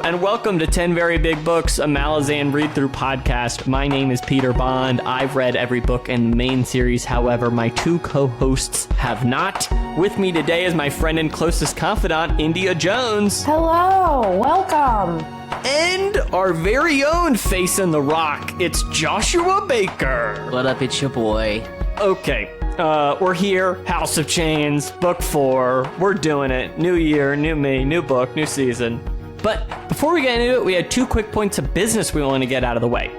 Hello, and welcome to 10 Very Big Books, a Malazan read-through podcast. My name is Peter Bond. I've read every book in the main series. However, my two co-hosts have not. With me today is my friend and closest confidant, India Jones. Hello, welcome. And our very own face in the rock, it's Joshua Baker. What up, it's your boy. Okay, we're here, House of Chains, book 4. We're doing it. New year, new me, new book, new season. But before we get into it, we had 2 quick points of business we want to get out of the way.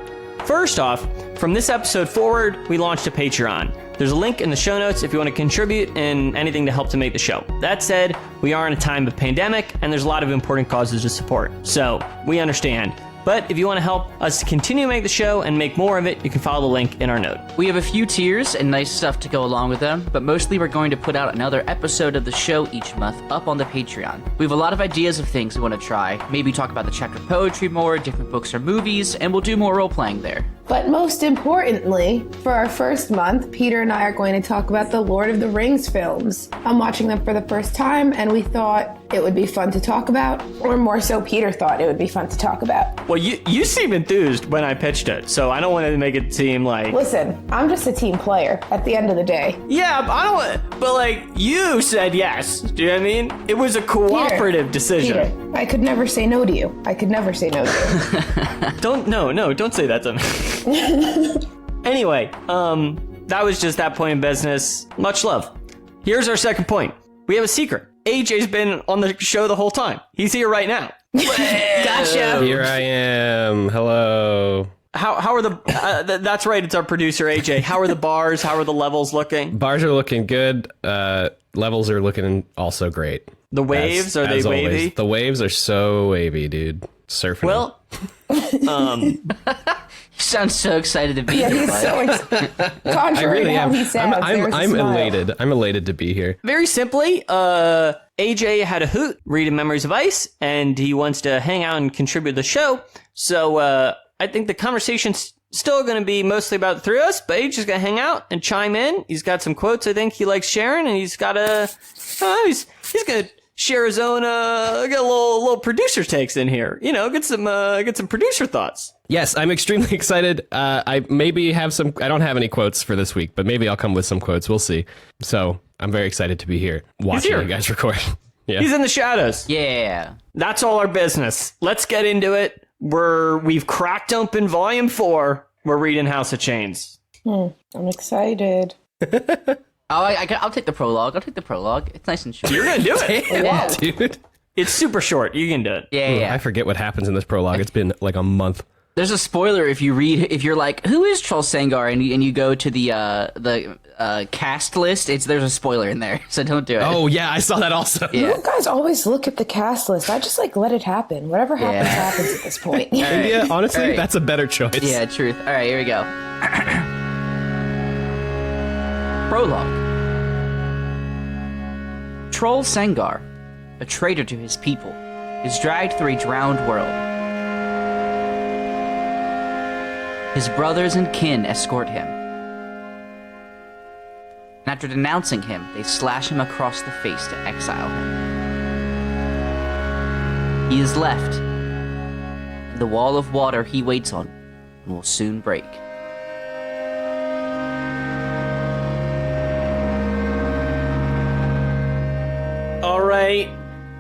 First off, from this episode forward, we launched a Patreon. There's a link in the show notes if you want to contribute and anything to help to make the show. That said, we are in a time of pandemic, and there's a lot of important causes to support. So, we understand. But if you want to help us to continue to make the show and make more of it, you can follow the link in our note. We have a few tiers and nice stuff to go along with them, but mostly we're going to put out another episode of the show each month up on the Patreon. We have a lot of ideas of things we want to try. Maybe talk about the chapter poetry more, different books or movies, and we'll do more role-playing there. But most importantly, for our first month, Peter and I are going to talk about the Lord of the Rings films. I'm watching them for the first time, and we thought it would be fun to talk about, or more so, Peter thought it would be fun to talk about. Well, you seem enthused when I pitched it, so I don't want to make it seem like... Listen, I'm just a team player at the end of the day. Yeah, but I don't want... But, like, you said yes. Do you know what I mean? It was a cooperative decision. Peter, I could never say no to you. I could never say no to you. Don't say that to me. Anyway, that was just that point in business. Much love. Here's our second point. We have a secret. AJ's been on the show the whole time. He's here right now. Gotcha. Here I am. Hello. How are the... that's right, it's our producer, AJ. How are the bars? How are the levels looking? Bars are looking good. Levels are looking also great. The waves, are they wavy? Always. The waves are so wavy, dude. Surfing. Well, You sound so excited to be Yeah, here, he's bud. so excited. Contrary to how he sounds, I'm elated. I'm elated to be here. very simply, AJ had a hoot reading Memories of Ice, and he wants to hang out and contribute to the show. So I think the conversation's still going to be mostly about the three of us, but AJ's going to hang out and chime in. He's got some quotes I think he likes sharing, and he's got he's going to share his own, get a little producer takes in here. You know, get some producer thoughts. Yes, I'm extremely excited. I maybe have some... I don't have any quotes for this week, but maybe I'll come with some quotes. We'll see. So I'm very excited to be here watching you guys record. Yeah. He's in the shadows. Yeah. That's all our business. Let's get into it. We've cracked open volume 4. We're reading House of Chains. I'm excited. I'll take the prologue. It's nice and short. You're going to do it. Yeah. Dude. It's super short. You can do it. Yeah. I forget what happens in this prologue. It's been like a month. There's a spoiler if you're like, who is Troll Sangar, and you go to the cast list. There's a spoiler in there, so don't do it. Oh yeah, I saw that also. Yeah. You guys always look at the cast list. I just let it happen. Whatever happens, happens at this point. Yeah, honestly, All right. that's a better choice. Yeah, truth. All right, here we go. Prologue. Troll Sangar, a traitor to his people, is dragged through a drowned world. His brothers and kin escort him. And after denouncing him, they slash him across the face to exile him. He is left, and the wall of water he waits on will soon break. All right,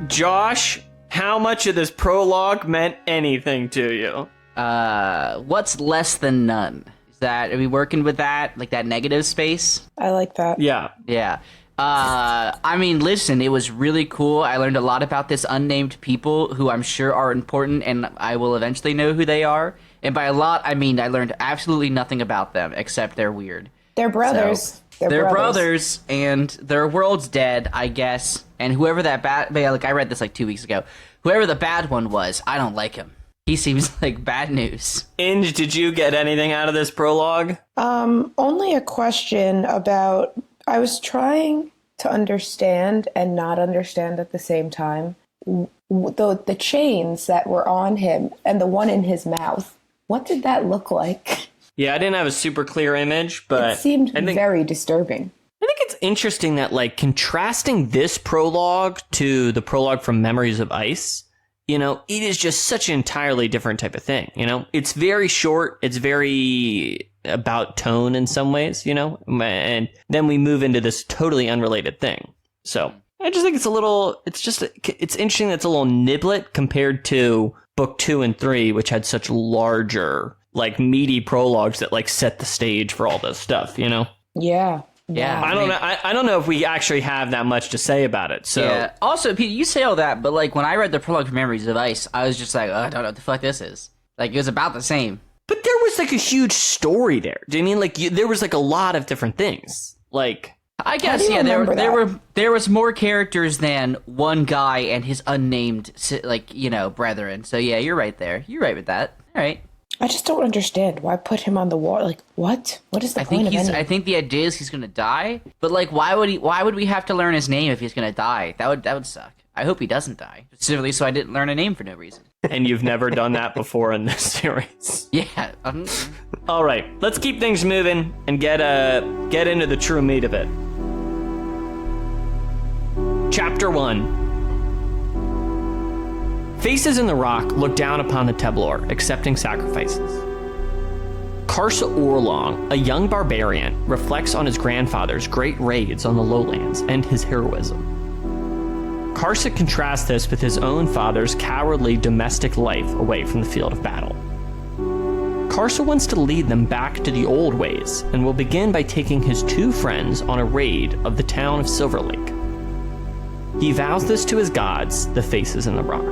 Josh, how much of this prologue meant anything to you? What's less than none? Are we working with that? Like that negative space? I like that. Yeah. Yeah. I mean, listen, it was really cool. I learned a lot about this unnamed people who I'm sure are important, and I will eventually know who they are. And by a lot, I mean I learned absolutely nothing about them, except they're weird. They're brothers. So, they're brothers, and their world's dead, I guess. And whoever that I read this like 2 weeks ago. Whoever the bad one was, I don't like him. He seems like bad news. Inge, did you get anything out of this prologue? Only a question about... I was trying to understand and not understand at the same time. The chains that were on him and the one in his mouth. What did that look like? Yeah, I didn't have a super clear image, but... It seemed very disturbing. I think it's interesting that, like, contrasting this prologue to the prologue from Memories of Ice you know, it is just such an entirely different type of thing, you know? It's very short. It's very about tone in some ways, you know? And then we move into this totally unrelated thing. So I just think it's interesting that it's a little niblet compared to book 2 and 3, which had such larger, like, meaty prologues that, like, set the stage for all this stuff, you know? Yeah. Yeah. I don't know if we actually have that much to say about it. So Yeah. Also, Pete, you say all that, but like when I read the prologue for Memories of Ice, I was just like, I don't know what the fuck this is. Like, it was about the same. But there was like a huge story there. Do you mean like there was like a lot of different things? Like, I guess, yeah, there was more characters than one guy and his unnamed, like, you know, brethren. So yeah, you're right there. You're right with that. All right. I just don't understand why put him on the wall. Like, what? What is the point of anything? I think the idea is he's gonna die. But like, why would we have to learn his name if he's gonna die? That would suck. I hope he doesn't die. Specifically, so I didn't learn a name for no reason. and you've never done that before in this series. Yeah. All right, let's keep things moving and get into the true meat of it. Chapter 1. Faces in the rock look down upon the Teblor, accepting sacrifices. Karsa Orlong, a young barbarian, reflects on his grandfather's great raids on the lowlands and his heroism. Karsa contrasts this with his own father's cowardly domestic life away from the field of battle. Karsa wants to lead them back to the old ways and will begin by taking his two friends on a raid of the town of Silver Lake. He vows this to his gods, the Faces in the Rock.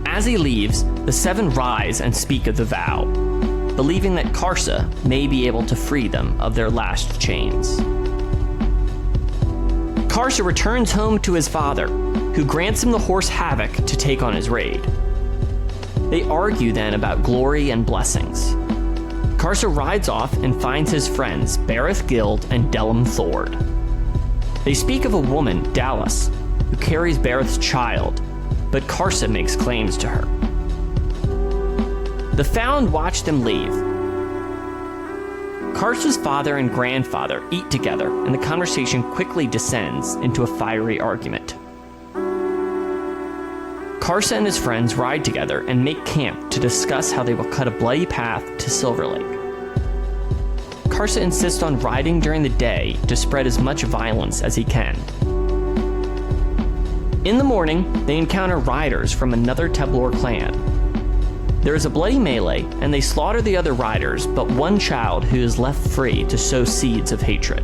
As he leaves, the seven rise and speak of the vow, believing that Karsa may be able to free them of their lashed chains. Karsa returns home to his father, who grants him the horse Havoc to take on his raid. They argue then about glory and blessings. Karsa rides off and finds his friends Bareth Guild and Dellum Thord. They speak of a woman, Dallas, who carries Bareth's child, but Karsa makes claims to her. The Found watch them leave. Karsa's father and grandfather eat together, and the conversation quickly descends into a fiery argument. Karsa and his friends ride together and make camp to discuss how they will cut a bloody path to Silver Lake. Karsa insists on riding during the day to spread as much violence as he can. In the morning, they encounter riders from another Teblor clan. There is a bloody melee, and they slaughter the other riders, but one child who is left free to sow seeds of hatred.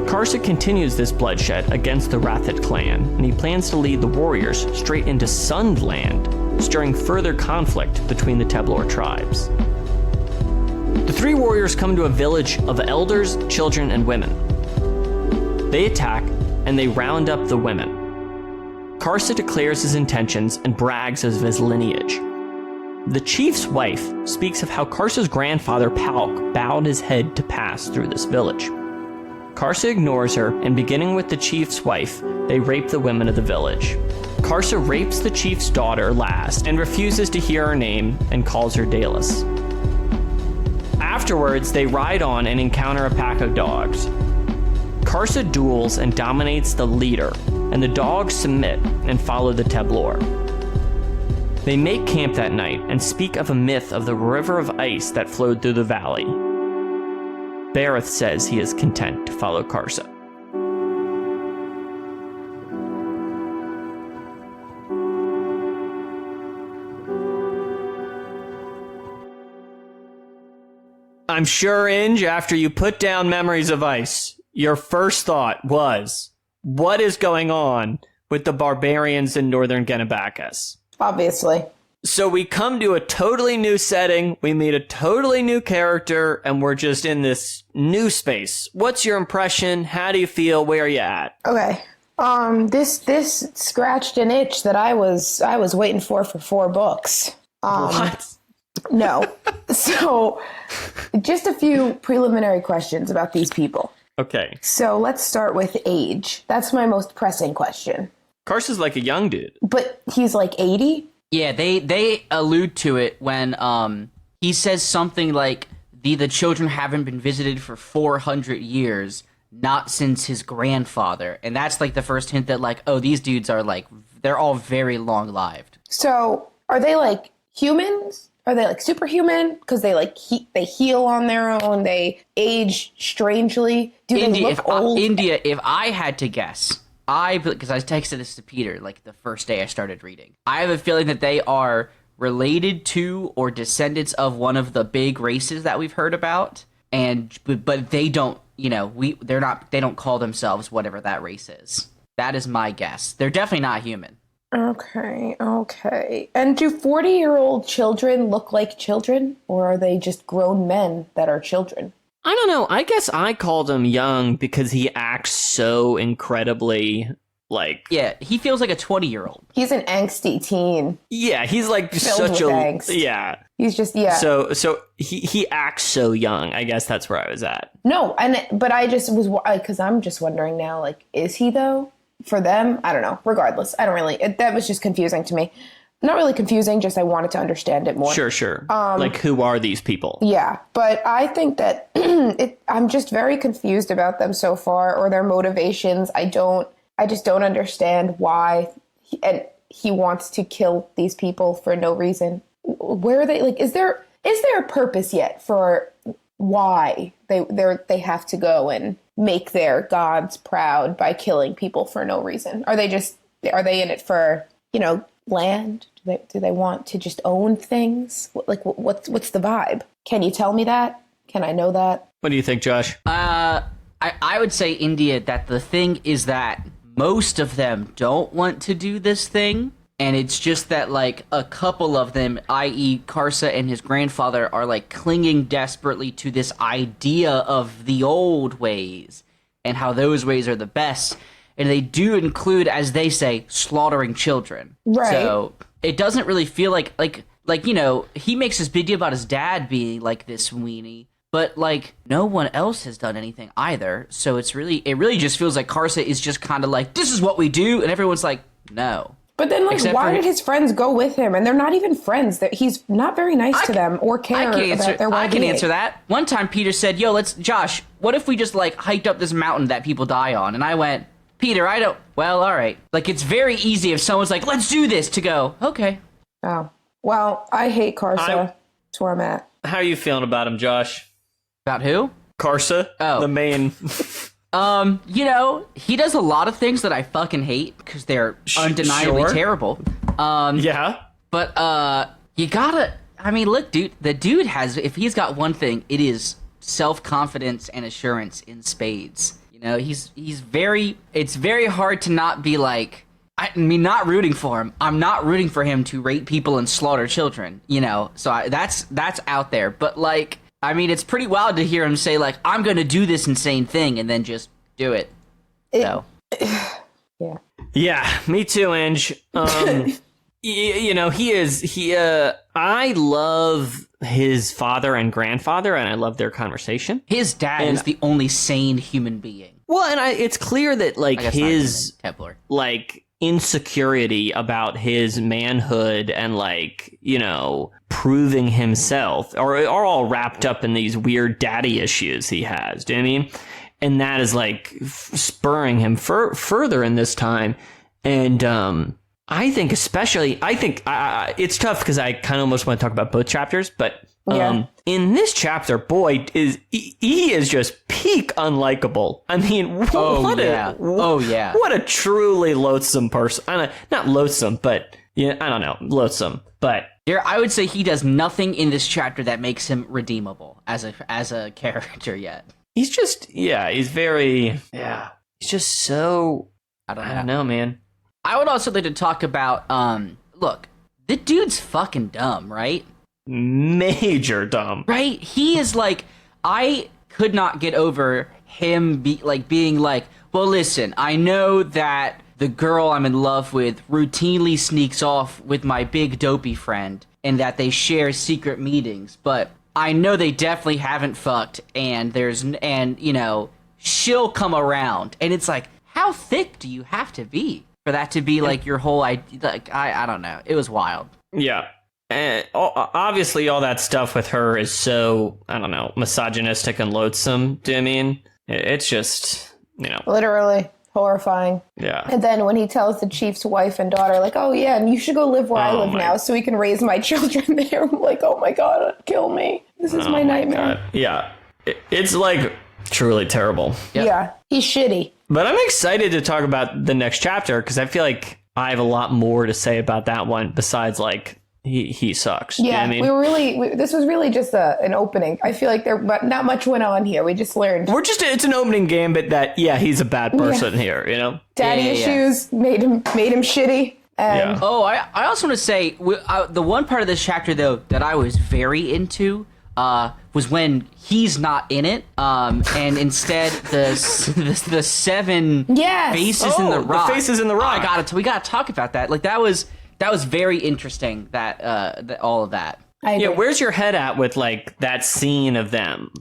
Karsa continues this bloodshed against the Rathid clan, and he plans to lead the warriors straight into Sundland, stirring further conflict between the Teblor tribes. The three warriors come to a village of elders, children, and women. They attack, and they round up the women. Karsa declares his intentions and brags of his lineage. The chief's wife speaks of how Karsa's grandfather Palk bowed his head to pass through this village. Karsa ignores her, and beginning with the chief's wife, they rape the women of the village. Karsa rapes the chief's daughter last and refuses to hear her name and calls her Dallas. Afterwards, they ride on and encounter a pack of dogs. Karsa duels and dominates the leader, and the dogs submit and follow the Teblor. They make camp that night and speak of a myth of the river of ice that flowed through the valley. Bareth says he is content to follow Karsa. I'm sure, Inge, after you put down Memories of Ice, your first thought was, what is going on with the barbarians in northern Genebacus? Obviously. So we come to a totally new setting, we meet a totally new character, and we're just in this new space. What's your impression? How do you feel? Where are you at? Okay. This scratched an itch that I was waiting for 4 books. What? No. So, just a few preliminary questions about these people. Okay. So let's start with age. That's my most pressing question. Karsa's like a young dude. But he's like 80? Yeah, they allude to it when he says something like the children haven't been visited for 400 years, not since his grandfather. And that's like the first hint that like, oh, these dudes are like, they're all very long-lived. So are they like humans? Are they like superhuman? Because they like they heal on their own. They age strangely. Do they look old? India, if I had to guess, because I texted this to Peter like the first day I started reading. I have a feeling that they are related to or descendants of one of the big races that we've heard about, but they don't. They don't call themselves whatever that race is. That is my guess. They're definitely not human. Okay. And do 40-year-old children look like children, or are they just grown men that are children? I don't know. I guess I called him young because he acts so incredibly like... Yeah, he feels like a 20-year-old. He's an angsty teen. Yeah, he's like Filled such with a... angst. Yeah. He's just, yeah. So he acts so young. I guess that's where I was at. No, but I just was... Because I'm just wondering now, like, is he, though? For them, I don't know. Regardless, I don't really... that was just confusing to me. Not really confusing, just I wanted to understand it more. Sure. Like, who are these people? Yeah, but I think that I'm just very confused about them so far, or their motivations. I just don't understand why he wants to kill these people for no reason. Where are they? Like, is there a purpose yet for why they have to go and make their gods proud by killing people for no reason? Are they in it for, land? Do they want to just own things? Like, what's the vibe? Can you tell me that? Can I know that? What do you think, Josh? I would say, India, that the thing is that most of them don't want to do this thing. And it's just that, like, a couple of them, i.e. Karsa and his grandfather, are, like, clinging desperately to this idea of the old ways and how those ways are the best. And they do include, as they say, slaughtering children. Right. So it doesn't really feel like he makes this big deal about his dad being, like, this weenie. But, like, no one else has done anything either. So it really just feels like Karsa is just kind of like, this is what we do. And everyone's like, no. But then, like, why did his friends go with him? And they're not even friends. He's not very nice to them or care about their well-being. I can answer that. One time, Peter said, yo, Josh, what if we just, like, hiked up this mountain that people die on? And I went, Peter, well, all right. Like, it's very easy if someone's like, let's do this, to go, okay. Oh. Well, I hate Karsa. That's where I'm at. How are you feeling about him, Josh? About who? Karsa? Oh. The main... he does a lot of things that I fucking hate because they're undeniably terrible. Yeah. But, you gotta, look, dude, the dude if he's got one thing, it is self-confidence and assurance in spades. It's very hard to not be like, not rooting for him. I'm not rooting for him to rape people and slaughter children, so that's out there. But, like, it's pretty wild to hear him say, like, I'm going to do this insane thing and then just do it. So. Yeah. Yeah, me too, Ange. I love his father and grandfather, and I love their conversation. His dad is the only sane human being. Well, and it's clear that, like, his, Kepler. like, insecurity about his manhood and, like, proving himself are all wrapped up in these weird daddy issues he has. Do you know what I mean? And that is, like, spurring him further in this time. And I think it's tough because I kind of almost want to talk about both chapters, but in this chapter, boy, he is just peak unlikable. What a truly loathsome person. Not loathsome, but I don't know, loathsome, but. I would say he does nothing in this chapter that makes him redeemable as a character yet. He's just, he's just so, I don't know, man. I would also like to talk about, look, the dude's fucking dumb, right? Major dumb. Right? He is like, I could not get over him being like, well, listen, I know that the girl I'm in love with routinely sneaks off with my big dopey friend and that they share secret meetings, but I know they definitely haven't fucked and she'll come around. And it's like, how thick do you have to be for that to be like your whole idea? Like, I don't know. It was wild. Yeah. And obviously all that stuff with her is so, I don't know, misogynistic and loathsome. Do you know what I mean? It's just, Literally horrifying. yeah. And then when he tells the chief's wife and daughter, like, oh, yeah, and you should go live where I live now so we can raise my children there. I'm like, oh, my God, kill me. This is my nightmare. God. Yeah. It's like truly terrible. Yeah, he's shitty. But I'm excited to talk about the next chapter because I feel like I have a lot more to say about that one besides like he sucks. Yeah, you know what I mean? this was really just an opening. I feel like not much went on here. We just learned. It's an opening gambit that, he's a bad person here, Daddy issues made him shitty. And Oh, I also want to say, the one part of this chapter, though, that I was very into was when he's not in it, and instead the 7 faces in the rock. The faces in the rock. We gotta talk about that. Like, that was very interesting, that all of that. Where's your head at with, like, that scene of them,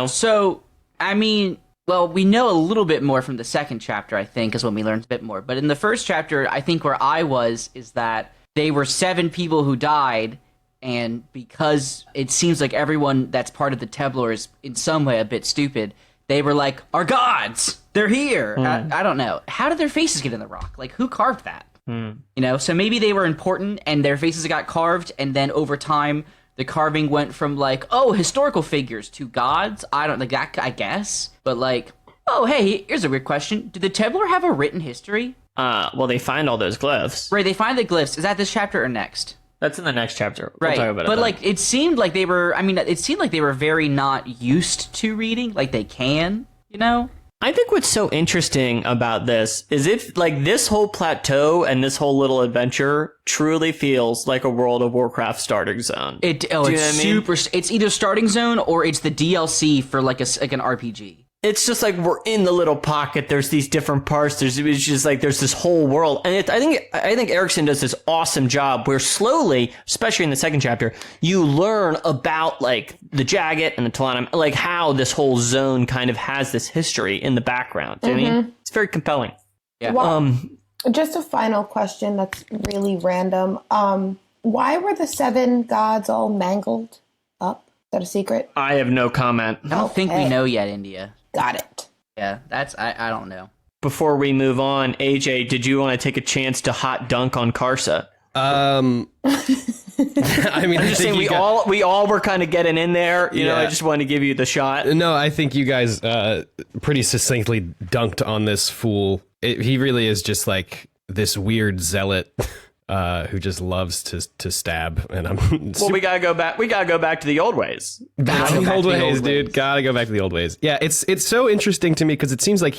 So, I mean, well, we know a little bit more from the second chapter, I think, is when we learned a bit more. But in the first chapter, I think where I was is that they were 7 people who died, and because it seems like everyone that's part of the Templars is in some way a bit stupid, they were like, our gods! They're here! I don't know. How did their faces get in the rock? Like, who carved that? So maybe they were important and their faces got carved, and then over time the carving went from like, oh, historical figures to gods. I don't like that, I guess. But like, oh, hey, here's a weird question. Did the Templar have a written history? Well, they find all those glyphs. Right, they find the glyphs. Is that this chapter or next? That's in the next chapter. Right, we'll talk about but it like, it seemed like they were very not used to reading, like they can, I think what's so interesting about this is if, like, this whole plateau and this whole little adventure truly feels like a World of Warcraft starting zone. It's super. It's either starting zone or it's the DLC for like an RPG. It's just like we're in the little pocket. There's these different parts. There's this whole world, and I think Erickson does this awesome job where slowly, especially in the second chapter, you learn about like the Jagged and the Talanum, like how this whole zone kind of has this history in the background. Do you know what I mean? It's very compelling. Yeah. Well, just a final question that's really random. Why were the 7 gods all mangled up? Is that a secret? I have no comment. I don't think we know yet, India. Got it. Yeah, I don't know. Before we move on, AJ, did you want to take a chance to hot dunk on Karsa? I mean, I'm just saying we all were kind of getting in there. You know, I just wanted to give you the shot. No, I think you guys pretty succinctly dunked on this fool. He really is just like this weird zealot who just loves to stab. And we gotta go back. We gotta go back to the old ways. Back to the old ways, dude. Gotta go back to the old ways. Yeah, it's so interesting to me because it seems like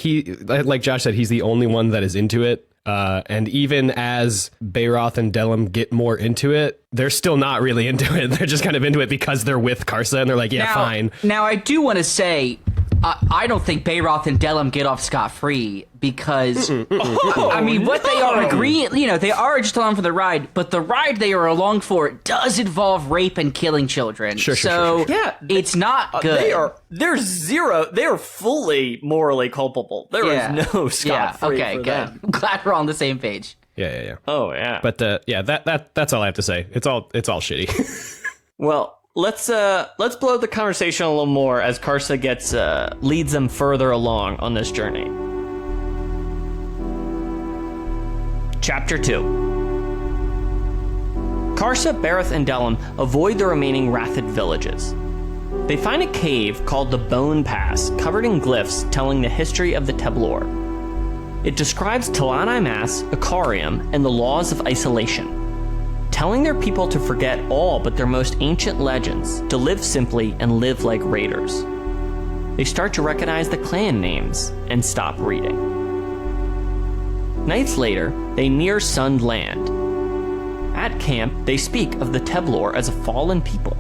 like Josh said, he's the only one that is into it. And even as Bayroth and Delum get more into it, they're still not really into it. They're just kind of into it because they're with Karsa and they're like, fine. Now, I do want to say, I don't think Bayroth and Delum get off scot-free because, I mean, what they are agreeing, they are just along for the ride, but the ride they are along for does involve rape and killing children. Sure. Yeah, it's not good. They are fully morally culpable. There is no scot-free for good. them. I'm glad we're on the same page. Yeah. Oh, yeah. But that's all I have to say. It's all shitty. Well, let's blow the conversation a little more as Karsa leads them further along on this journey. Chapter 2. Karsa, Bareth, and Delum avoid the remaining Rathid villages. They find a cave called the Bone Pass, covered in glyphs telling the history of the Teblor. It describes Talani Mass, Icarium, and the laws of isolation, telling their people to forget all but their most ancient legends, to live simply and live like raiders. They start to recognize the clan names and stop reading. Nights later, they near Sund Land. At camp, they speak of the Teblor as a fallen people.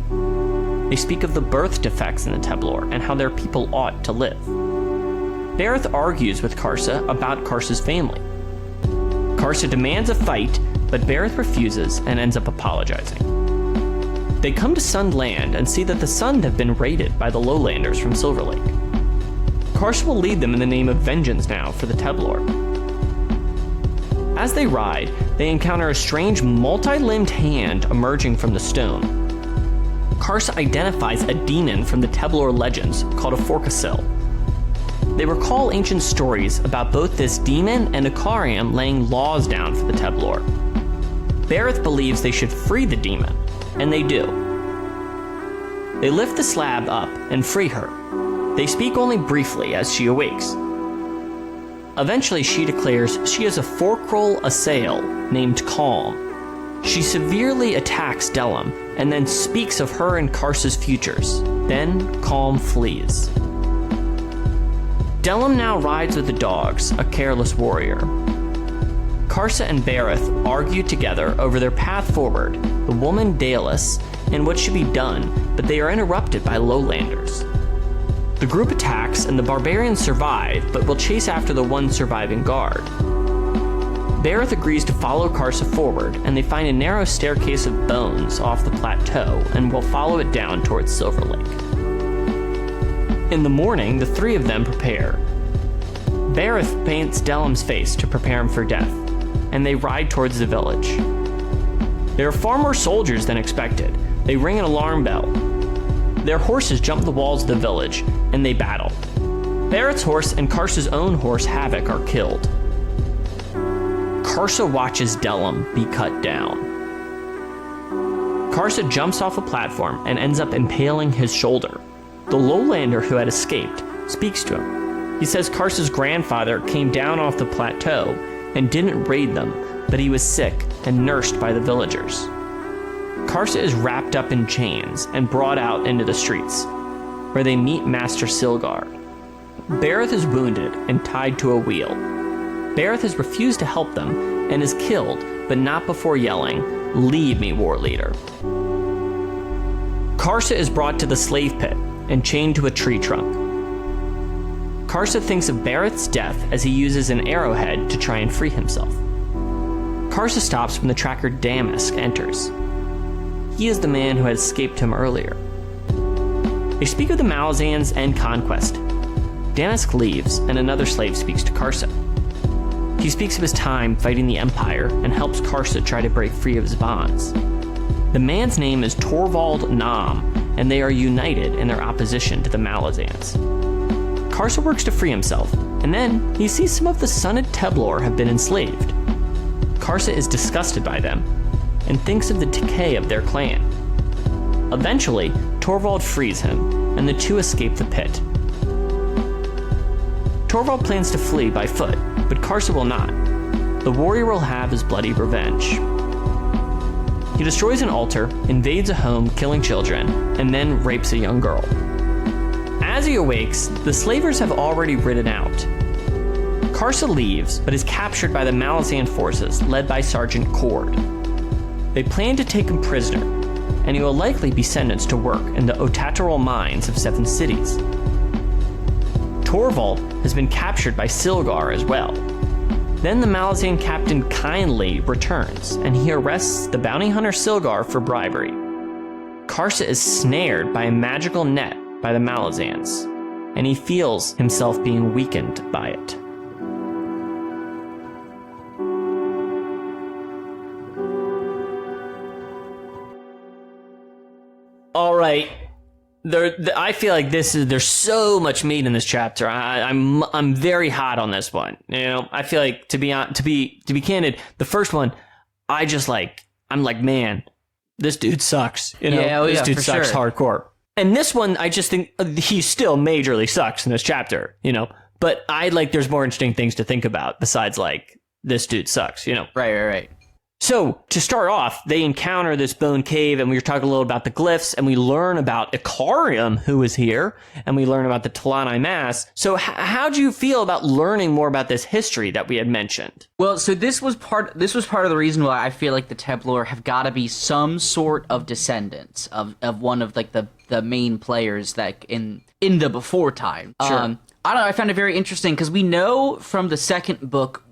They speak of the birth defects in the Teblor and how their people ought to live. Bareth argues with Karsa about Karsa's family. Karsa demands a fight, but Bareth refuses and ends up apologizing. They come to Sund Land and see that the Sund have been raided by the Lowlanders from Silver Lake. Karsa will lead them in the name of vengeance now for the Teblor. As they ride, they encounter a strange multi-limbed hand emerging from the stone. Karsa identifies a demon from the Teblor legends called a Forcasil. They recall ancient stories about both this demon and Akarium laying laws down for the Teblor. Bareth believes they should free the demon, and they do. They lift the slab up and free her. They speak only briefly as she awakes. Eventually, she declares she has a Forkrol assail named Calm. She severely attacks Delim and then speaks of her and Karsa's futures. Then Calm flees. Delim now rides with the dogs, a careless warrior. Karsa and Bareth argue together over their path forward, the woman Dalus, and what should be done, but they are interrupted by lowlanders. The group attacks and the barbarians survive, but will chase after the one surviving guard. Bareth agrees to follow Karsa forward, and they find a narrow staircase of bones off the plateau and will follow it down towards Silver Lake. In the morning, the three of them prepare. Bareth paints Delim's face to prepare him for death, and they ride towards the village. There are far more soldiers than expected. They ring an alarm bell. Their horses jump the walls of the village, and they battle. Bareth's horse and Karsa's own horse, Havoc, are killed. Karsa watches Delim be cut down. Karsa jumps off a platform and ends up impaling his shoulder. The lowlander who had escaped speaks to him. He says Karsa's grandfather came down off the plateau and didn't raid them, but he was sick and nursed by the villagers. Karsa is wrapped up in chains and brought out into the streets, where they meet Master Silgar. Bareth is wounded and tied to a wheel. Bareth has refused to help them and is killed, but not before yelling, "Leave me, war leader." Karsa is brought to the slave pit and chained to a tree trunk. Karsa thinks of Bareth's death as he uses an arrowhead to try and free himself. Karsa stops when the tracker Damask enters. He is the man who had escaped him earlier. They speak of the Malazans and conquest. Damask leaves, and another slave speaks to Karsa. He speaks of his time fighting the Empire and helps Karsa try to break free of his bonds. The man's name is Torvald Nam, and they are united in their opposition to the Malazans. Karsa works to free himself, and then he sees some of the Sunned Teblor have been enslaved. Karsa is disgusted by them, and thinks of the decay of their clan. Eventually, Torvald frees him, and the two escape the pit. Torvald plans to flee by foot, but Karsa will not. The warrior will have his bloody revenge. He destroys an altar, invades a home, killing children, and then rapes a young girl. As he awakes, the slavers have already ridden out. Karsa leaves, but is captured by the Malazan forces led by Sergeant Cord. They plan to take him prisoner, and he will likely be sentenced to work in the Otatarol mines of 7 cities. Torvald has been captured by Silgar as well. Then the Malazan captain Kindly returns, and he arrests the bounty hunter Silgar for bribery. Karsa is snared by a magical net by the Malazans, and he feels himself being weakened by it. All right, I feel like there's so much meat in this chapter. I'm very hot on this one. You know, I feel like to be candid, the first one, I'm like, man, this dude sucks. You know, this dude sucks hardcore. And this one, I just think he still majorly sucks in this chapter. You know, but there's more interesting things to think about besides like this dude sucks. You know, Right. So, to start off, they encounter this bone cave, and we were talking a little about the glyphs, and we learn about Akarium, who is here, and we learn about the Talani Mass. So, how do you feel about learning more about this history that we had mentioned? Well, so this was part of the reason why I feel like the Teblor have got to be some sort of descendants of one of like the main players that in the before time. Sure. I don't know, I found it very interesting because we know from the second book,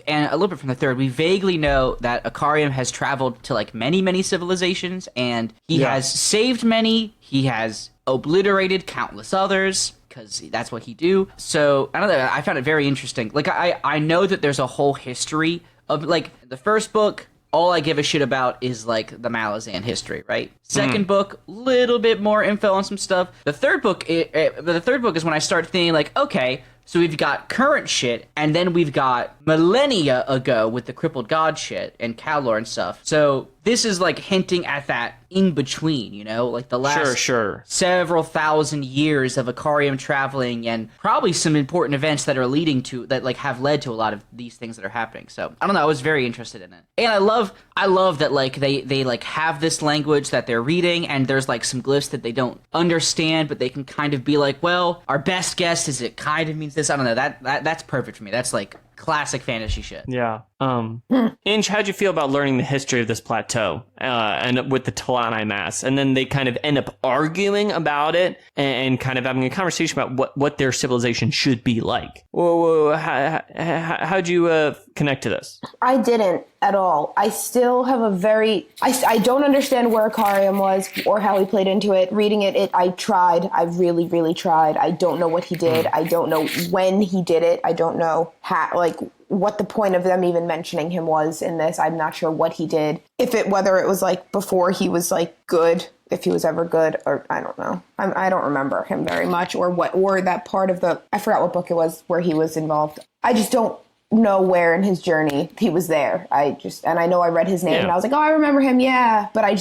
and a little bit from the third, we vaguely know that Akarium has traveled to like many civilizations, and he has saved many, he has obliterated countless others, because that's what he do. So, I don't know, I found it very interesting. Like, I know that there's a whole history of, like, the first book, all I give a shit about is, like, the Malazan history, right? Second book, little bit more info on some stuff. The third book, is when I start thinking, like, okay, So we've got current shit, and then we've got millennia ago with the crippled god shit and Calor and stuff. So this is like hinting at that in between, you know, like the last several thousand years of Ikariam traveling and probably some important events that are leading to that, like, have led to a lot of these things that are happening. So I don't know, I was very interested in it, and I love that like they like have this language that they're reading, and there's like some glyphs that they don't understand, but they can kind of be like, well, our best guess is it kind of means this. I don't know, that's perfect for me. That's like classic fantasy shit. Yeah. Inge, how'd you feel about learning the history of this plateau and with the Talani Mass? And then they kind of end up arguing about it and kind of having a conversation about what their civilization should be like. How'd you connect to this? I didn't at all. I still have I don't understand where Ikariam was or how he played into it. Reading it, I tried. I really, really tried. I don't know what he did. I don't know when he did it. I don't know how, like, what the point of them even mentioning him was in this. I'm not sure what he did. Whether it was like before he was like good, if he was ever good, or I don't know. I don't remember him very much, or that part of I forgot what book it was where he was involved. I just don't know where in his journey he was there. And I know I read his name and I was like, oh, I remember him. Yeah. But I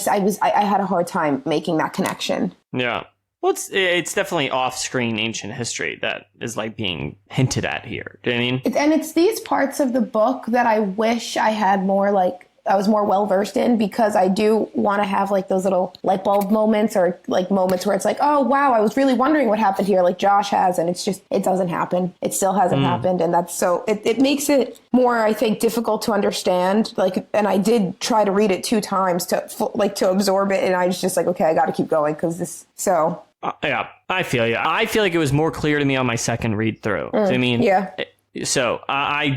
had a hard time making that connection. Yeah. Well, it's definitely off-screen ancient history that is like being hinted at here. Do you know what I mean? And it's these parts of the book that I wish I had more, like, I was more well-versed in, because I do want to have like those little light bulb moments, or like moments where it's like, oh, wow, I was really wondering what happened here, like Josh has, and it's just, it doesn't happen. It still hasn't happened. And that's so, it makes it more, I think, difficult to understand. Like, and I did try to read it 2 times to absorb it. And I was just like, okay, I got to keep going because this, so. Yeah, I feel you. I feel like it was more clear to me on my second read through. I mean, yeah. So I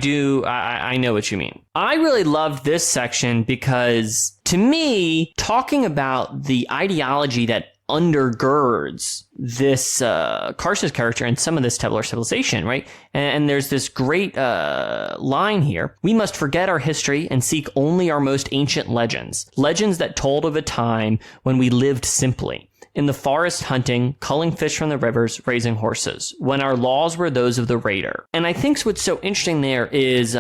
know what you mean. I really loved this section because, to me, talking about the ideology that undergirds this Karsa's character and some of this Tablar civilization, right? And there's this great line here. We must forget our history and seek only our most ancient legends. Legends that told of a time when we lived simply. In the forest hunting, culling fish from the rivers, raising horses, when our laws were those of the raider. And I think what's so interesting there is,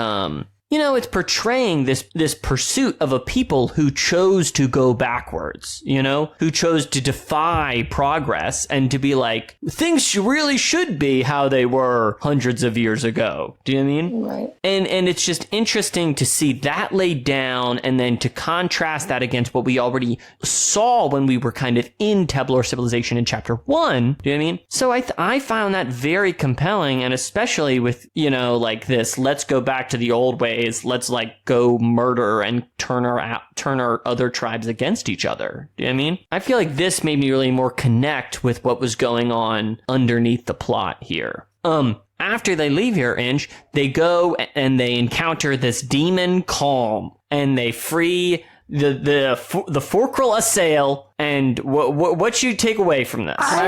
it's portraying this pursuit of a people who chose to go backwards, who chose to defy progress and to be like, things really should be how they were hundreds of years ago. Do you know what I mean? Right. And it's just interesting to see that laid down and then to contrast that against what we already saw when we were kind of in Tablar civilization in chapter 1. Do you know what I mean? So I found that very compelling, and especially with, like this, let's go back to the old ways. Let's like go murder and turn our other tribes against each other. Do you know what I mean? I feel like this made me really more connect with what was going on underneath the plot here. After they leave here, Inge, they go and they encounter this demon Calm, and they free the Forkral Assail. And what you take away from this? Can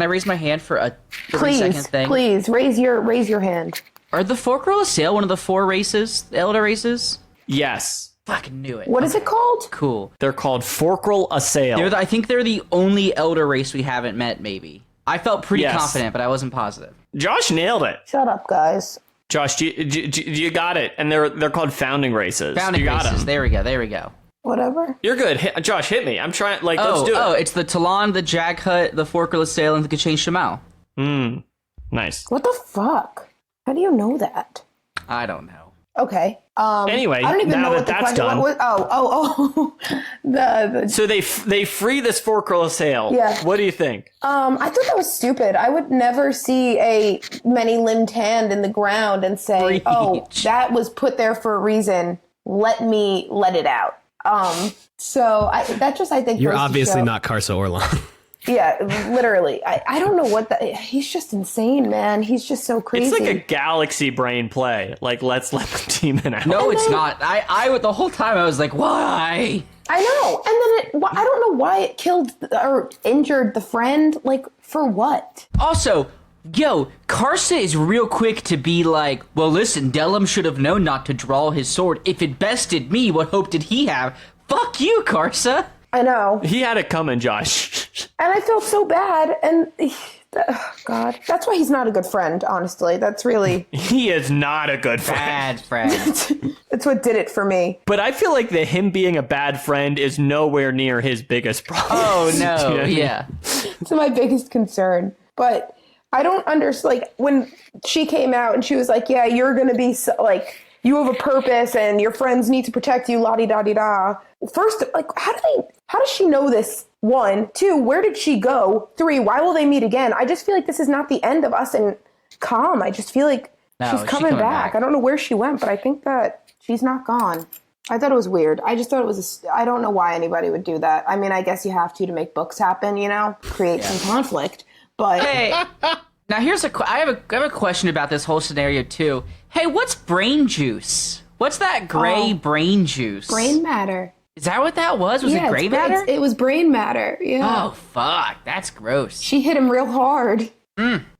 I raise my hand for a 30-second thing? Please raise your hand. Are the Forkral Assail one of the 4 races, the Elder races? Yes. Fucking knew it. What is it called? Cool. They're called Forkral Assail. I think they're the only Elder race we haven't met, maybe. I felt pretty confident, but I wasn't positive. Josh nailed it. Shut up, guys. Josh, you got it. And they're called founding races. Founding races. There we go. Whatever. You're good. Josh, hit me. I'm trying, let's do it. Oh, it's the Talon, the Jaghut, the Forkral Assail, and the Kachain Shamal. Nice. What the fuck? How do you know that? I don't know. Okay. Anyway, I don't even now know that that's done. So they free this Forkral Assail. Yeah. What do you think? I thought that was stupid. I would never see a many-limbed hand in the ground and say, "Oh, that was put there for a reason. Let it out." So I think you're obviously not Karsa Orlan. Yeah, literally. I don't know what that... He's just insane, man. He's just so crazy. It's like a galaxy brain play. Like, let's let the demon out. No, it's not. I the whole time I was like, why? I know. And then I don't know why it killed or injured the friend. Like, for what? Also, Karsa is real quick to be like, well, listen, Delum should have known not to draw his sword. If it bested me, what hope did he have? Fuck you, Karsa. I know. He had it coming, Josh. And I felt so bad, and God, that's why he's not a good friend. Honestly, that's really He is not a good friend. Bad friend. that's what did it for me. But I feel like him being a bad friend is nowhere near his biggest problem. Oh Do you know no, what I mean? yeah. It's my biggest concern. But I don't understand. Like when she came out and she was like, "Yeah, you're gonna be like." You have a purpose and your friends need to protect you, la-di-da-di-da. First, like, how does she know this? 1, 2, where did she go? 3, why will they meet again? I just feel like this is not the end of us and Calm. I just feel like she's coming back. I don't know where she went, but I think that she's not gone. I thought it was weird. I just thought it was, I don't know why anybody would do that. I mean, I guess you have to make books happen, you know, create some conflict, but... Hey, now here's I have a question about this whole scenario too. Hey, what's brain juice? What's that gray brain juice? Brain matter. Is that what that was? Was it gray matter? It was brain matter, yeah. Oh, fuck. That's gross. She hit him real hard.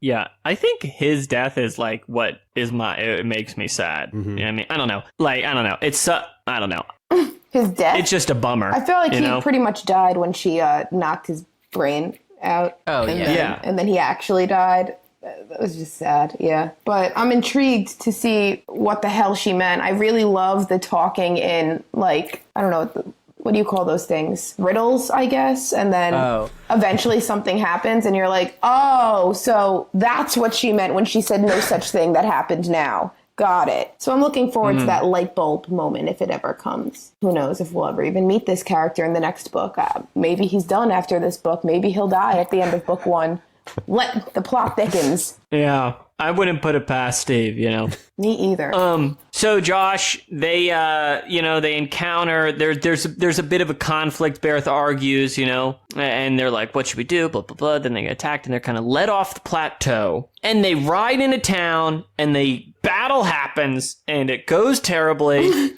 Yeah, I think his death is like what is it makes me sad. You know what I mean? I don't know. Like, I don't know. It's, I don't know. His death? It's just a bummer. I feel like he know? pretty much died when she knocked his brain out. Oh, yeah. Yeah. And then he actually died. That was just sad, yeah. But I'm intrigued to see what the hell she meant. I really love the talking in, like, I don't know, what do you call those things? Riddles, I guess. And then eventually something happens and you're like, oh, so that's what she meant when she said no such thing that happened now. Got it. So I'm looking forward to that light bulb moment if it ever comes. Who knows if we'll ever even meet this character in the next book. Maybe he's done after this book. Maybe he'll die at the end of book 1. Let the plot thickens. Yeah, I wouldn't put it past Steve, you know. Me either. So Josh, they they encounter there's a bit of a conflict. Bareth argues, you know, and they're like, what should we do? Blah blah blah. Then they get attacked and they're kind of led off the plateau. And they ride into town and the battle happens and it goes terribly.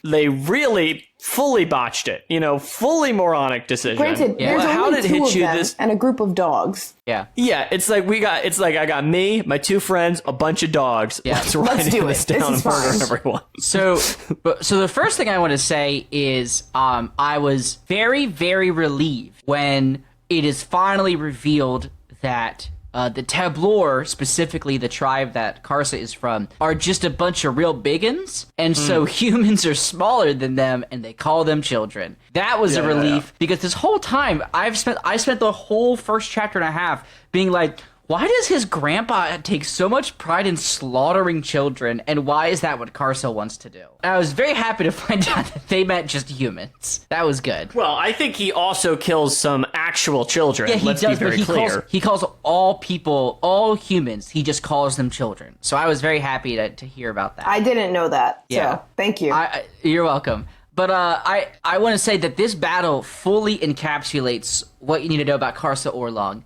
They really fully botched it, you know, fully moronic decision. Granted, there's How only did it 2 hit of you them this? and a group of dogs. Yeah. Yeah, it's like I got me, my 2 friends, a bunch of dogs. Yeah. Let's ride Let's into do this it. This town is and murder fine. everyone. So the first thing I want to say is I was very, very relieved when it is finally revealed that the Tablor, specifically the tribe that Karsa is from, are just a bunch of real biggins, and so humans are smaller than them, and they call them children. That was a relief, because this whole time, I spent the whole first chapter and a half being like, why does his grandpa take so much pride in slaughtering children, and why is that what Karsa wants to do? I was very happy to find out that they meant just humans. That was good. Well, I think he also kills some actual children. Yeah, he Let's does, be but very clear. he calls all people, all humans, he just calls them children. So I was very happy to hear about that. I didn't know that. Yeah. So, thank you. You're welcome. But I want to say that this battle fully encapsulates what you need to know about Karsa Orlog.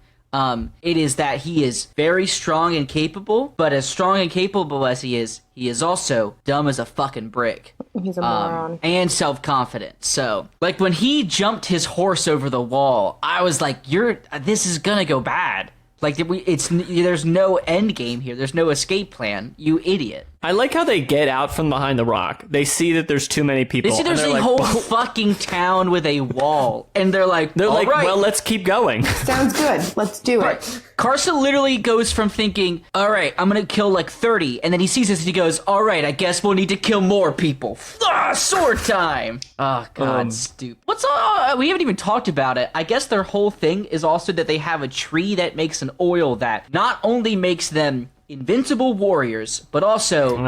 It is that he is very strong and capable, but as strong and capable as he is also dumb as a fucking brick. He's a moron. And self-confident. So, like, when he jumped his horse over the wall, I was like, this is gonna go bad. Like, there's no end game here. There's no escape plan, you idiot. I like how they get out from behind the rock. They see that there's too many people. They see there's and a they're whole like, fucking town with a wall, and they're like, They're all like, right. well, let's keep going. Sounds good. Let's do it. Karsa literally goes from thinking, all right, I'm going to kill like 30, and then he sees this and he goes, all right, I guess we'll need to kill more people. Sword time. Oh, God, stupid. What's all, we haven't even talked about it. I guess their whole thing is also that they have a tree that makes an oil that not only makes them invincible warriors, but also,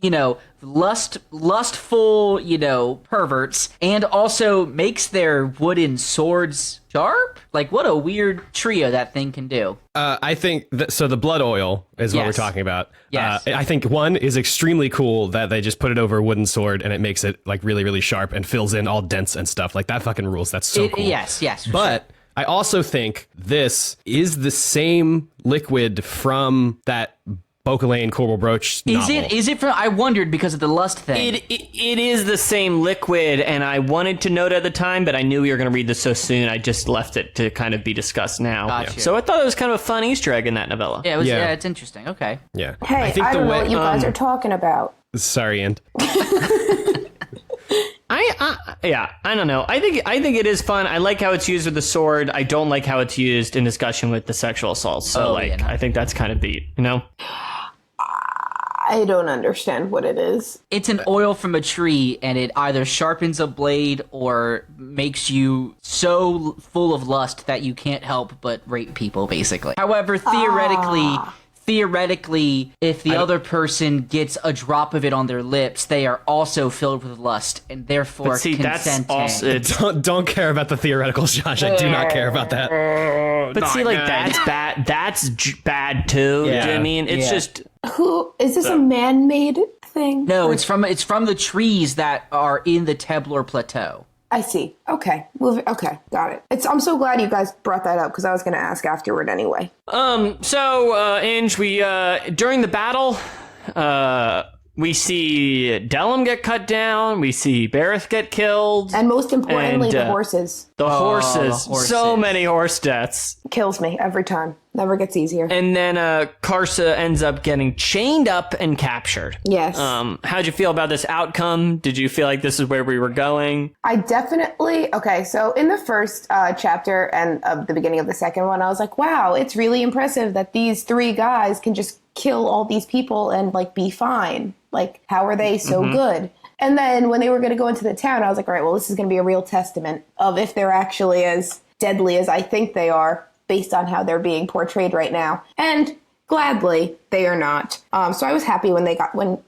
you know, lustful, you know, perverts, and also makes their wooden swords sharp? Like, what a weird trio that thing can do. I think so. The blood oil is what we're Yes. talking about. Yes. I think one is extremely cool that they just put it over a wooden sword and it makes it like really, really sharp and fills in all dents and stuff. Like that fucking rules. That's so cool. Yes, for But sure. I also think this is the same liquid from that Bocalane Coral Brooch novel. Is it from? I wondered because of the lust thing. It is the same liquid, and I wanted to note at the time, but I knew we were going to read this so soon, I just left it to kind of be discussed now. Gotcha. So I thought it was kind of a fun Easter egg in that novella. Yeah, it was. Yeah. Yeah, it's interesting. Okay. Yeah. Hey, I, think don't the know way, what you guys are talking about. Sorry, and I don't know. I think it is fun. I like how it's used with the sword. I don't like how it's used in discussion with the sexual assault. So I think that's kind of beat, you know? I don't understand what it is. It's an oil from a tree, and it either sharpens a blade or makes you so full of lust that you can't help but rape people, basically. However, theoretically, if the other person gets a drop of it on their lips, they are also filled with lust, and therefore consenting. That's also... Don't care about the theoreticals, Josh. I do not care about that. But see, like, that's bad. That's bad, too. Yeah. Do you know what I mean? It's just... Who is this a man-made thing? No, it's from the trees that are in the Teblor Plateau. I see. Okay. Okay, got it. I'm so glad you guys brought that up because I was going to ask afterward anyway. So, Inge, we, during the battle, we see Dellum get cut down, we see Bareth get killed. And most importantly, the horses. The horses. So many horse deaths. Kills me every time. Never gets easier. And then Karsa ends up getting chained up and captured. Yes. How'd you feel about this outcome? Did you feel like this is where we were going? I definitely... Okay, so in the first chapter and of the beginning of the second one, I was like, wow, it's really impressive that these three guys can just kill all these people and, like, be fine. Like, how are they so good? And then when they were going to go into the town, I was like, all right, well, this is going to be a real testament of if they're actually as deadly as I think they are, based on how they're being portrayed right now. And gladly, they are not. So I was happy when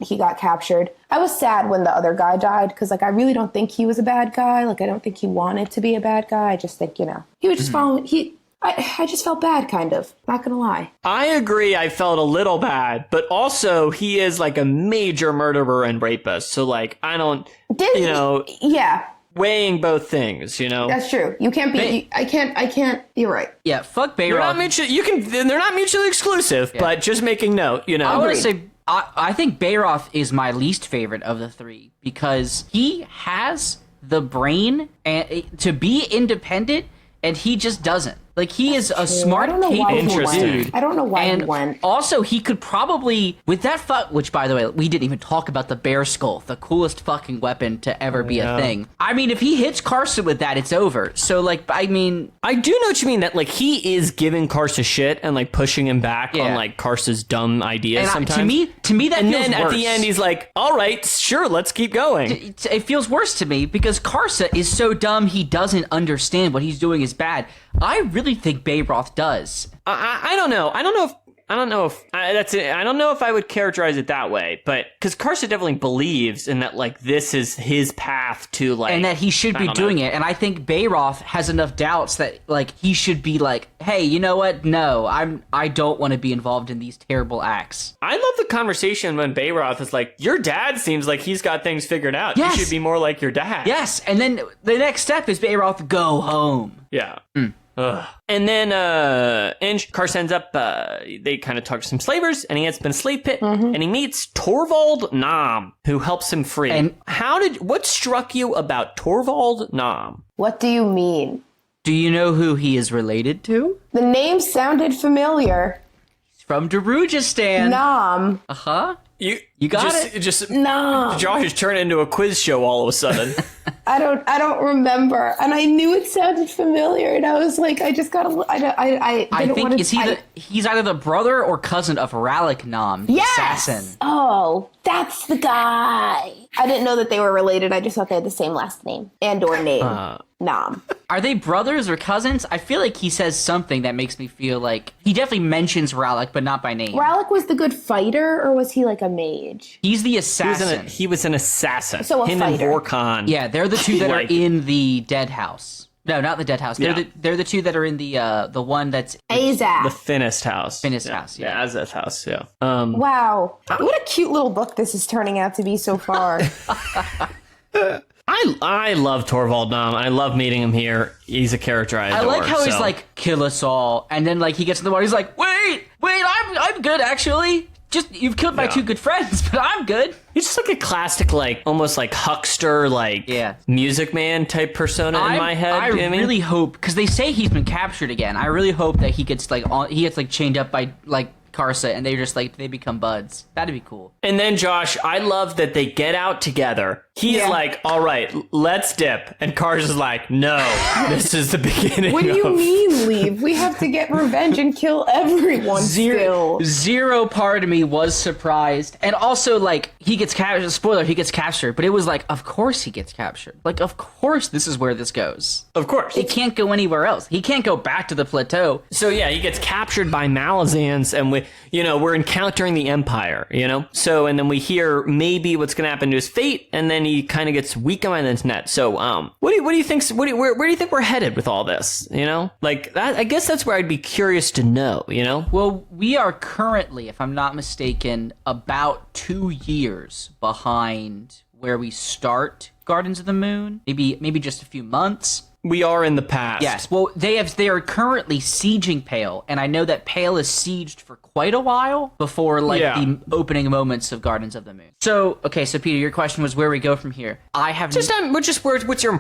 he got captured. I was sad when the other guy died because, like, I really don't think he was a bad guy. Like, I don't think he wanted to be a bad guy. I just think, he was just following. I just felt bad, kind of. Not gonna lie. I agree. I felt a little bad, but also he is like a major murderer and rapist. So, like, I don't, yeah. Weighing both things, That's true. You can't be. I can't. You're right. Yeah, fuck Bayroth. They're not mutually exclusive, but just making note, I want to say, I think Bayroth is my least favorite of the three because he has the brain to be independent, and he just doesn't. Like, he is a smart, capable dude. I don't know why he went. Also, he could probably, with that which, by the way, we didn't even talk about the bear skull, the coolest fucking weapon to ever be a thing. I mean, if he hits Karsa with that, it's over. So, like, I mean... I do know what you mean, that, like, he is giving Karsa shit and, like, pushing him back on, like, Karsa's dumb ideas sometimes. To me, that feels worse. And then at the end, he's like, all right, sure, let's keep going. It feels worse to me because Karsa is so dumb he doesn't understand what he's doing is bad. I really think Bayroth does. I don't know. I don't know if I would characterize it that way, but because Karsa definitely believes in that, like, this is his path to, like, and that he should be doing it. And I think Bayroth has enough doubts that, like, he should be like, hey, you know what? No, I don't want to be involved in these terrible acts. I love the conversation when Bayroth is like, your dad seems like he's got things figured out. Yes. You should be more like your dad. Yes, and then the next step is Bayroth go home. Yeah. Ugh. And then Karsa ends up, they kind of talk to some slavers, and he ends up in a slave pit, and he meets Torvald Nam, who helps him free. And what struck you about Torvald Nam? What do you mean? Do you know who he is related to? The name sounded familiar. He's from Darujistan. Nam. Uh-huh. You got it? No. Josh turned into a quiz show all of a sudden. I don't remember, and I knew it sounded familiar, and I was like, I just got to. I think he's either the brother or cousin of Ralik Nam, the assassin. Oh, that's the guy. I didn't know that they were related. I just thought they had the same last name and/or name. Nam. Are they brothers or cousins? I feel like he says something that makes me feel like he definitely mentions Ralik, but not by name. Ralik was the good fighter, or was he like a mage? He's the assassin. He was an assassin. So a Him fighter. and Vorkon. Yeah, they're the two that are in the dead house. No, not the dead house. They're the two that are in the one that's Azaz. The Finnest house. House. Yeah, Azaz's house. Yeah. Wow, what a cute little book this is turning out to be so far. I love Torvald Nam. I love meeting him here. He's a character I adore. I like how he's like, kill us all, and then like he gets in the water. He's like, wait, I'm good actually. Just you've killed my two good friends, but I'm good. He's just like a classic, like almost like huckster, like Music Man type persona in my head. I really hope because they say he's been captured again. I really hope that he gets chained up by like Karsa, and they become buds. That'd be cool. And then Josh, I love that they get out together. He's like, all right, let's dip. And Karsa's like, no, this is the beginning. What do you mean leave? We have to get revenge and kill everyone still. Zero part of me was surprised. And also, like, he gets captured. Spoiler, he gets captured. But it was like, of course he gets captured. Like, of course this is where this goes. Of course. It can't go anywhere else. He can't go back to the plateau. So yeah, he gets captured by Malazans, and we're encountering the Empire, So, and then we hear maybe what's going to happen to his fate, and then he kind of gets weak on his net. So, what do you think? Where do you think we're headed with all this? Like that. I guess that's where I'd be curious to know. Well, we are currently, if I'm not mistaken, about 2 years behind where we start Gardens of the Moon. Maybe just a few months. We are in the past. Yes. Well, they are currently sieging Pale, and I know that Pale is sieged for quite a while before the opening moments of Gardens of the Moon. So, okay, so Peter, your question was where we go from here. I have what's your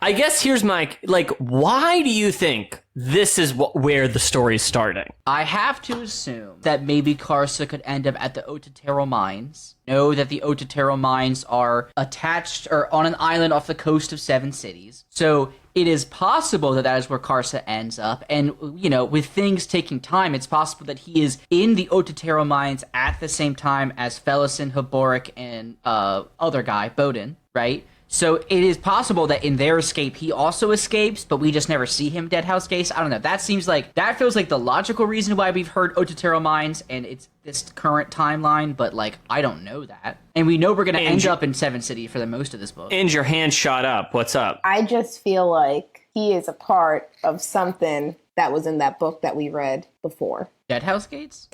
I guess here's my why do you think this is where the story's starting? I have to assume that maybe Karsa could end up at the Ototero mines. Know that the Ototero mines are attached or on an island off the coast of 7 cities. So it is possible that is where Karsa ends up. And, with things taking time, it's possible that he is in the Ototero mines at the same time as Felison, Haboric, and other guy, Bowden, right? So it is possible that in their escape, he also escapes, but we just never see him Deadhouse Case. I don't know. That feels like the logical reason why we've heard Ototero Mines, and it's this current timeline, but, I don't know that. And we know we're going to end up in 7 City for the most of this book. And your hand shot up. What's up? I just feel like he is a part of something that was in that book that we read before. Deadhouse Gates?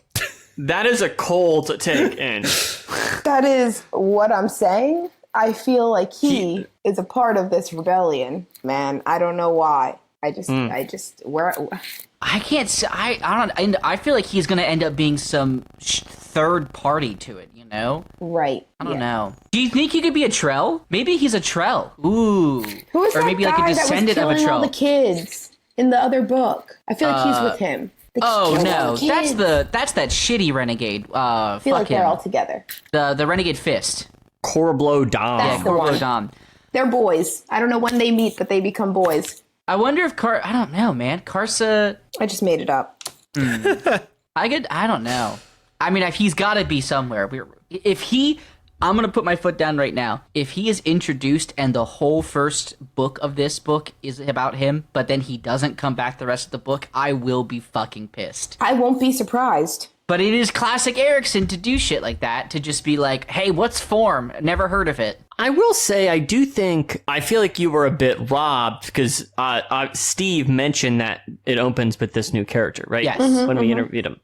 That is a cold take, Inge. That is what I'm saying. I feel like he is a part of this rebellion, man. I don't know why. I can't. I feel like he's gonna end up being some third party to it. Right. I don't know. Do you think he could be a Trell? Maybe he's a Trell. Ooh. Who is or that maybe guy like a descendant that was killing of a Trell. all the kids in the other book? I feel like he's with him. Oh no, that's that shitty renegade. I feel like they're all together. The renegade fist. Corblow Dom. That's the one. Dom. They're boys. I don't know when they meet, but they become boys. I wonder if I don't know, man. Karsa. I just made it up. I don't know. I mean, he's got to be somewhere. I'm going to put my foot down right now. If he is introduced and the whole first book of this book is about him, but then he doesn't come back the rest of the book, I will be fucking pissed. I won't be surprised. But it is classic Erickson to do shit like that, to just be like, hey, what's form? Never heard of it. I will say, I feel like you were a bit robbed because Steve mentioned that it opens with this new character, right? Yes. When we interviewed him.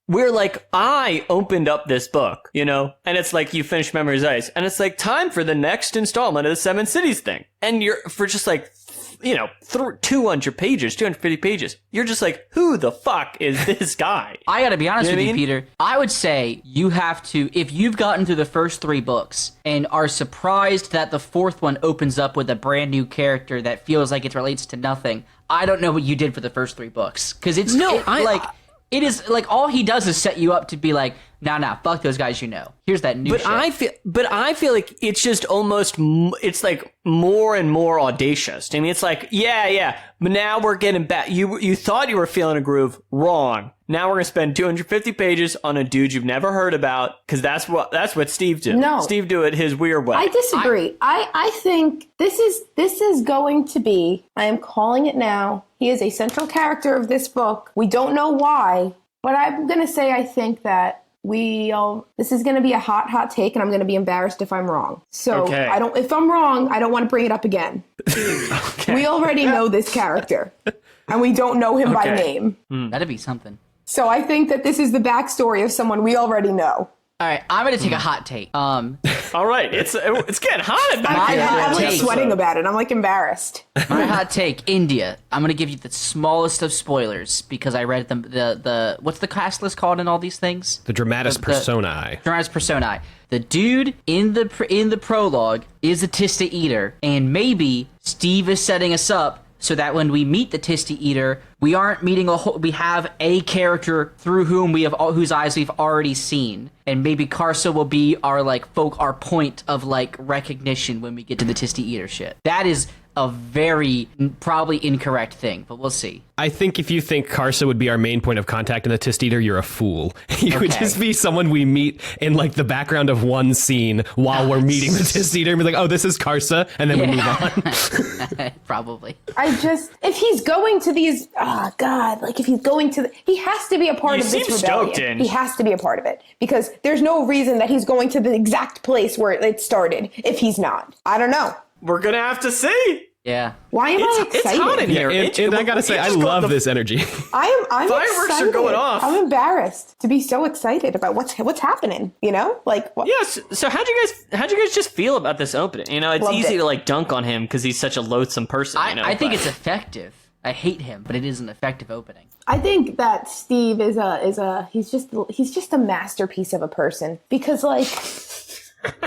We're like, I opened up this book, and it's like you finished Memory's Ice, and it's like time for the next installment of the 7 Cities thing. And you're, for just like, 200 pages, 250 pages, you're just like, who the fuck is this guy? I gotta be honest with you, Peter. I would say you have to, if you've gotten through the first 3 books and are surprised that the 4th one opens up with a brand new character that feels like it relates to nothing, I don't know what you did for the first 3 books. Because it is like all he does is set you up to be like, nah, fuck those guys, Here's that new shit. I feel like it's just almost, it's like more and more audacious. I mean, it's like, yeah, but now we're getting back. You thought you were feeling a groove. Wrong. Now we're going to spend 250 pages on a dude you've never heard about, because that's what Steve did. No. Steve do it his weird way. I disagree. I think this is going to be, I am calling it now, he is a central character of this book. We don't know why, but I'm going to say I think that this is going to be a hot take, and I'm going to be embarrassed if I'm wrong. So okay. If I'm wrong, I don't want to bring it up again. Okay. We already know this character, and we don't know him by name. That'd be something. So I think that this is the backstory of someone we already know. All right, I'm going to take a hot take. All right, it's getting hot. I'm like sweating about it. I'm like embarrassed. My hot take, India. I'm going to give you the smallest of spoilers because I read the what's the cast list called in all these things? The dramatis personae. Dramatis personae. The dude in the prologue is a Tista Eater, and maybe Steve is setting us up so that when we meet the Tisty Eater, we aren't meeting we have a character through whom whose eyes we've already seen. And maybe Karsa will be our our point of recognition when we get to the Tisty Eater shit. That is a very probably incorrect thing, but we'll see. I think if you think Karsa would be our main point of contact in the Tist Eater, you're a fool. You would just be someone we meet in the background of one scene while we're meeting the Tist Eater and be like, oh, this is Karsa, and then we move on. Probably. If he's going to these, if he's going to, he has to be a part of this rebellion. He has to be a part of it because there's no reason that he's going to the exact place where it started if he's not. I don't know. We're gonna have to see. Yeah. Why am I excited? It's hot in here. And I gotta say, I love this energy. I'm Fireworks excited. are going off. I'm embarrassed to be so excited about what's happening. You know, what? Yes. So how'd you guys just feel about this opening? You know, it's easy to dunk on him because he's such a loathsome person. I think it's effective. I hate him, but it is an effective opening. I think that Steve is he's just a masterpiece of a person because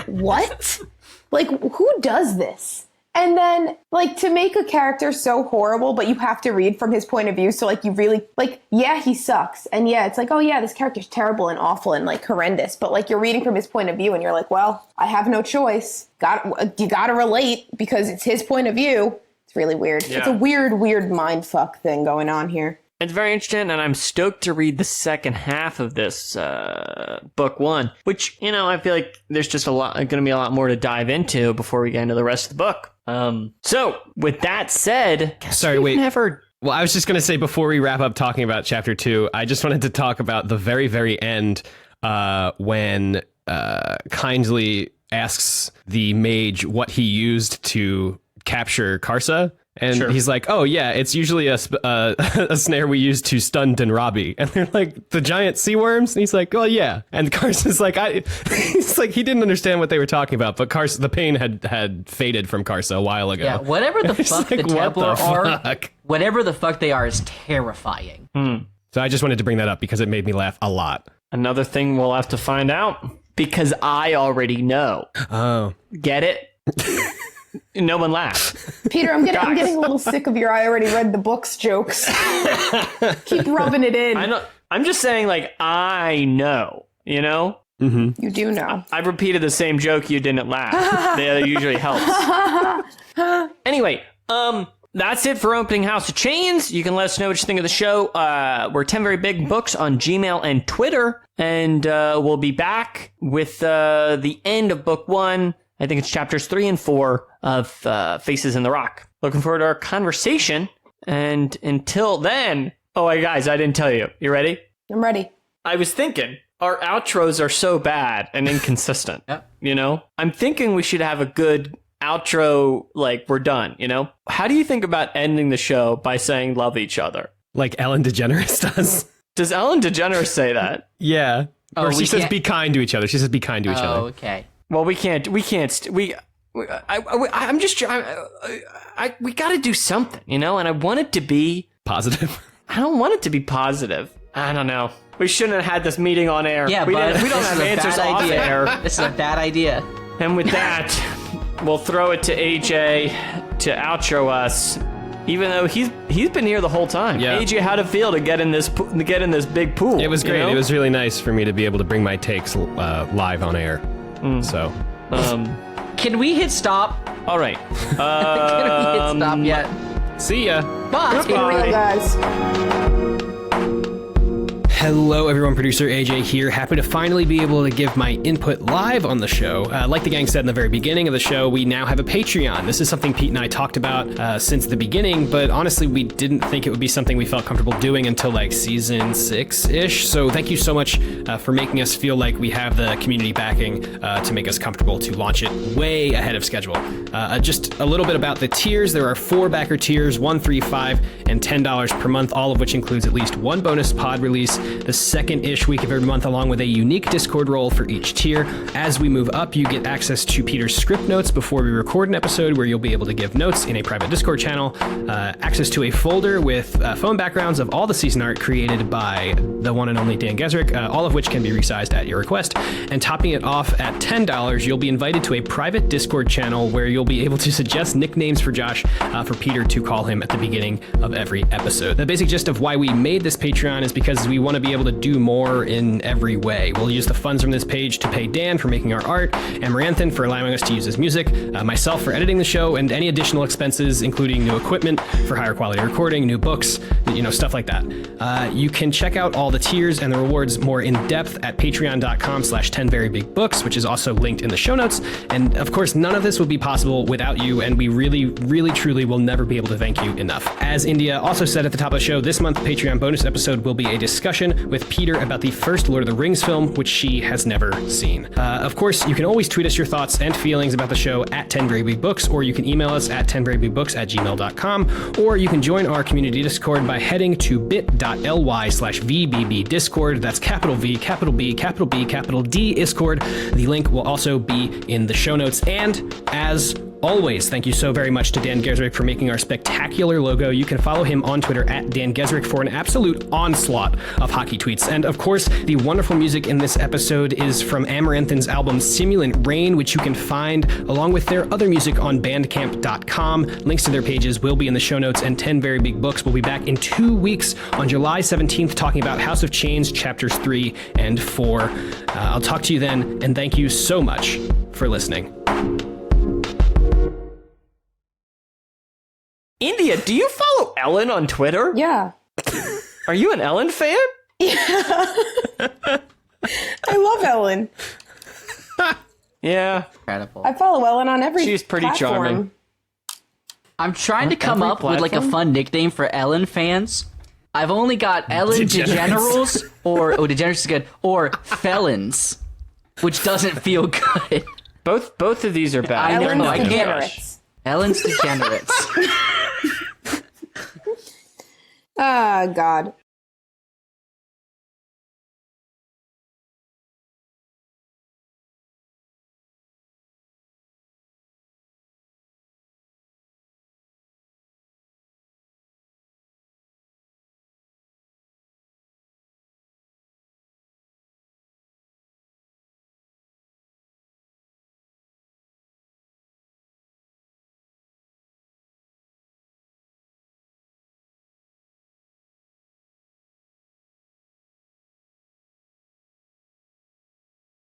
what? Who does this? And then, to make a character so horrible, but you have to read from his point of view. So, you really, yeah, he sucks. And yeah, it's oh yeah, this character's terrible and awful and, horrendous. But, you're reading from his point of view and you're well, I have no choice. You gotta relate because it's his point of view. It's really weird. Yeah. It's a weird mind fuck thing going on here. It's very interesting, and I'm stoked to read the second half of this book one, which, I feel like there's just going to be a lot more to dive into before we get into the rest of the book. So, with that said... Sorry, wait. Well, I was just going to say, before we wrap up talking about Chapter 2, I just wanted to talk about the very, very end when Kindly asks the mage what he used to capture Karsa. And he's like, oh, yeah, it's usually a snare we use to stun Denrabi. And they're like, the giant sea worms? And he's like, well, yeah. And Karsa's like, he didn't understand what they were talking about. But the pain had faded from Karsa a while ago. Yeah, whatever the fuck the Templar are, whatever the fuck they are is terrifying. So I just wanted to bring that up because it made me laugh a lot. Another thing we'll have to find out because I already know. Oh. Get it? No one laughed. Peter, I'm getting a little sick of your I already read the books jokes. Keep rubbing it in. I know. I'm just saying, I know, Mm-hmm. You do know. I've repeated the same joke, you didn't laugh. That usually helps. Anyway, that's it for opening House of Chains. You can let us know what you think of the show. We're 10 Very Big Books on Gmail and Twitter. And we'll be back with the end of book one. I think it's chapters 3 and 4 of Faces in the Rock. Looking forward to our conversation. And until then, guys, I didn't tell you. You ready? I'm ready. I was thinking, our outros are so bad and inconsistent. Yep. I'm thinking we should have a good outro, we're done, How do you think about ending the show by saying love each other? Like Ellen DeGeneres does. Does Ellen DeGeneres say that? Yeah. Or she says be kind to each other. She says be kind to each other. Oh, okay. Well, we can't, I'm just, we gotta do something, and I want it to be positive. I don't want it to be positive. I don't know. We shouldn't have had this meeting on air. Yeah, we but don't have answers off air. This is a bad idea. And with that, we'll throw it to AJ to outro us. Even though he's been here the whole time. Yeah. AJ, how'd it feel to get in this big pool? It was great. It was really nice for me to be able to bring my takes live on air. So, can we hit stop? All right. Can we hit stop yet? See ya. Bye. Be real, guys. Hello, everyone. Producer AJ here. Happy to finally be able to give my input live on the show. Like the gang said in the very beginning of the show, we now have a Patreon. This is something Pete and I talked about since the beginning, but honestly, we didn't think it would be something we felt comfortable doing until season 6-ish. So thank you so much for making us feel like we have the community backing to make us comfortable to launch it way ahead of schedule. Just a little bit about the tiers. There are 4 backer tiers, $1, $3, $5, and $10 per month, all of which includes at least one bonus pod release the second-ish week of every month, along with a unique Discord role for each tier. As we move up, you get access to Peter's script notes before we record an episode, where you'll be able to give notes in a private Discord channel, access to a folder with phone backgrounds of all the season art created by the one and only Dan Gesrick, all of which can be resized at your request. And topping it off at $10, you'll be invited to a private Discord channel where you'll be able to suggest nicknames for Josh, for Peter to call him at the beginning of every episode. The basic gist of why we made this Patreon is because we want to be able to do more in every way. We'll use the funds from this page to pay Dan for making our art, Amaranthan for allowing us to use his music, myself for editing the show, and any additional expenses, including new equipment for higher quality recording, new books, stuff like that. You can check out all the tiers and the rewards more in depth at patreon.com/10verybigbooks, which is also linked in the show notes. And of course, none of this would be possible without you, and we really, really, truly will never be able to thank you enough. As India also said at the top of the show, this month Patreon bonus episode will be a discussion with Peter about the first Lord of the Rings film, which she has never seen. Of course, you can always tweet us your thoughts and feelings about the show at 10verybigbooks, or you can email us at 10verybigbooks@gmail.com, or you can join our community Discord by heading to bit.ly/VBB Discord. That's capital V, capital B, capital B, capital D Discord. The link will also be in the show notes. And as always, thank you so very much to Dan Gesrick for making our spectacular logo. You can follow him on Twitter at Dan Gesrick for an absolute onslaught of hockey tweets. And of course, the wonderful music in this episode is from Amaranthan's album Simulant Rain, which you can find along with their other music on bandcamp.com. Links to their pages will be in the show notes, and 10 Very Big Books will be back in 2 weeks on July 17th talking about House of Chains chapters 3 and 4. I'll talk to you then, and thank you so much for listening. India, do you follow Ellen on Twitter? Yeah. Are you an Ellen fan? I love Ellen. Yeah. Incredible. I follow Ellen on every She's pretty platform. charming. I'm trying to come every up with like a platform? fun nickname for Ellen fans. I've only got Ellen DeGenerals, Degenerates is good, or Felons, which doesn't feel good. Both of these are bad. I know, Ellen's I can't- Degenerates. Ellen's Degenerates. Ah, God.